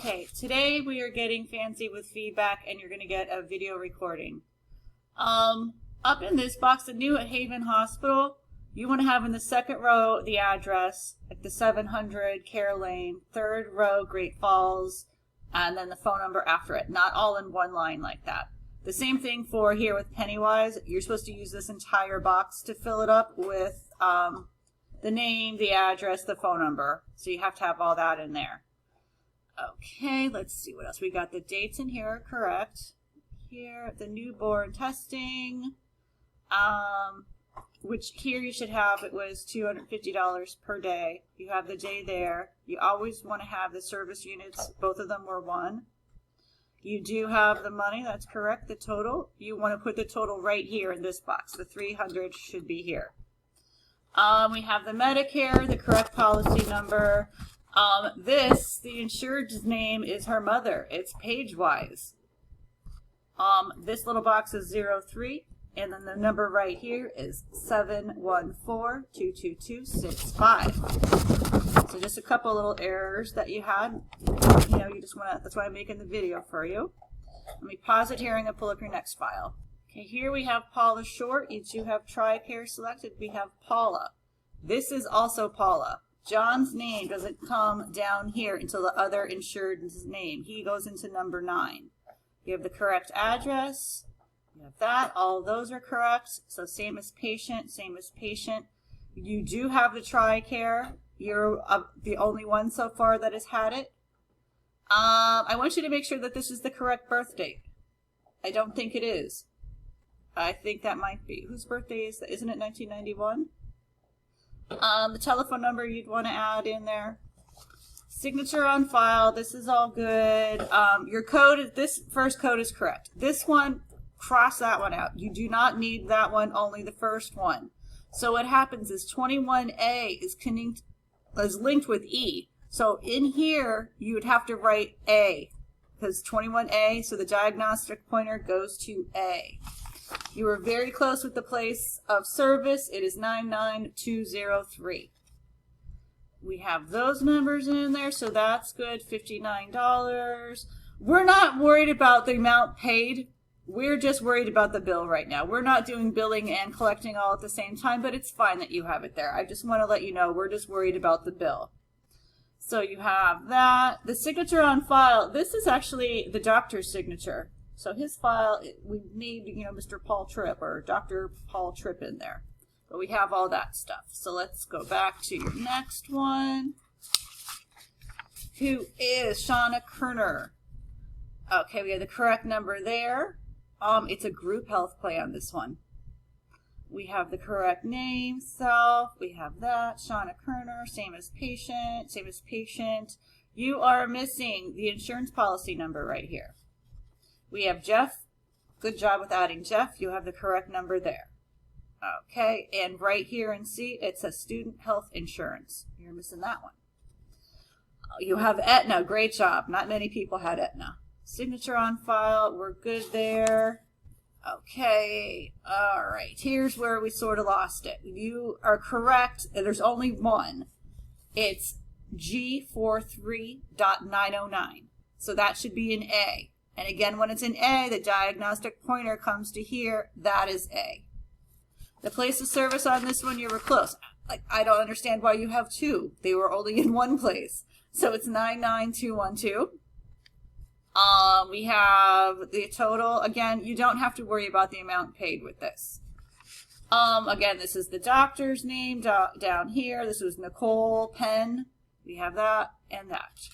Okay, today we are getting fancy with feedback and you're going to get a video recording. Up in this box, the New Haven Hospital, you want to have in the second row the address, like the 700 Care Lane, third row Great Falls, and then the phone number after it, not all in one line like that. The same thing for here with Pennywise. You're supposed to use this entire box to fill it up with the name, the address, the phone number. So you have to have all that in there. Okay, let's see what else. We got the dates in here, correct. Here, the newborn testing, which here you should have, it was $250 per day. You have the day there. You always want to have the service units. Both of them were one. You do have the money, that's correct, the total. You want to put the total right here in this box. The 300 should be here. We have the Medicare, the correct policy number. The insured's name is her mother. It's page-wise. This little box is 03, and then the number right here is 714-222-65. So just a couple little errors that you had. You know, you just want to, that's why I'm making the video for you. Let me pause it here and then pull up your next file. Okay, here we have Paula Short. You do have TRICARE selected. We have Paula. This is also Paula. John's name doesn't come down here until the other insured's name. He goes into number 9. You have the correct address. You have that. All of those are correct. So same as patient, same as patient. You do have the TRICARE. You're the only one so far that has had it. I want you to make sure that this is the correct birth date. I don't think it is. I think that might be. Whose birthday is that? Isn't it 1991? The telephone number you'd want to add in there. Signature on file. This is all good. Your code, this first code is correct. This one, cross that one out. You do not need that one, only the first one. So what happens is 21A is linked with E. So in here, you would have to write A, because 21A, so the diagnostic pointer goes to A. You were very close with the place of service. It is 99203. We have those numbers in there, so that's good. $59. We're not worried about the amount paid. We're just worried about the bill right now. We're not doing billing and collecting all at the same time, but it's fine that you have it there. I just want to let you know we're just worried about the bill. So you have that. The signature on file, this is actually the doctor's signature. So his file, we need, you know, Mr. Paul Tripp or Dr. Paul Tripp in there. But we have all that stuff. So let's go back to your next one, who is Shauna Kerner. Okay, we have the correct number there. It's a group health plan, this one. We have the correct name, self. We have that, Shauna Kerner, same as patient, same as patient. You are missing the insurance policy number right here. We have Jeff. Good job with adding Jeff. You have the correct number there. Okay, and right here in C, it says student health insurance. You're missing that one. You have Aetna. Great job. Not many people had Aetna. Signature on file. We're good there. Okay, all right. Here's where we sort of lost it. You are correct. There's only one. It's G43.909. So that should be an A. And again, when it's an A, the diagnostic pointer comes to here. That is A. The place of service on this one, you were close. Like, I don't understand why you have two. They were only in one place. So it's 99212. We have the total. Again, you don't have to worry about the amount paid with this. Again, this is the doctor's name down here. This was Nicole Penn. We have that and that.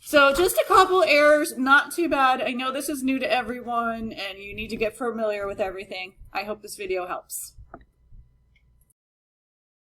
So just a couple errors, not too bad. I know this is new to everyone and you need to get familiar with everything. I hope this video helps.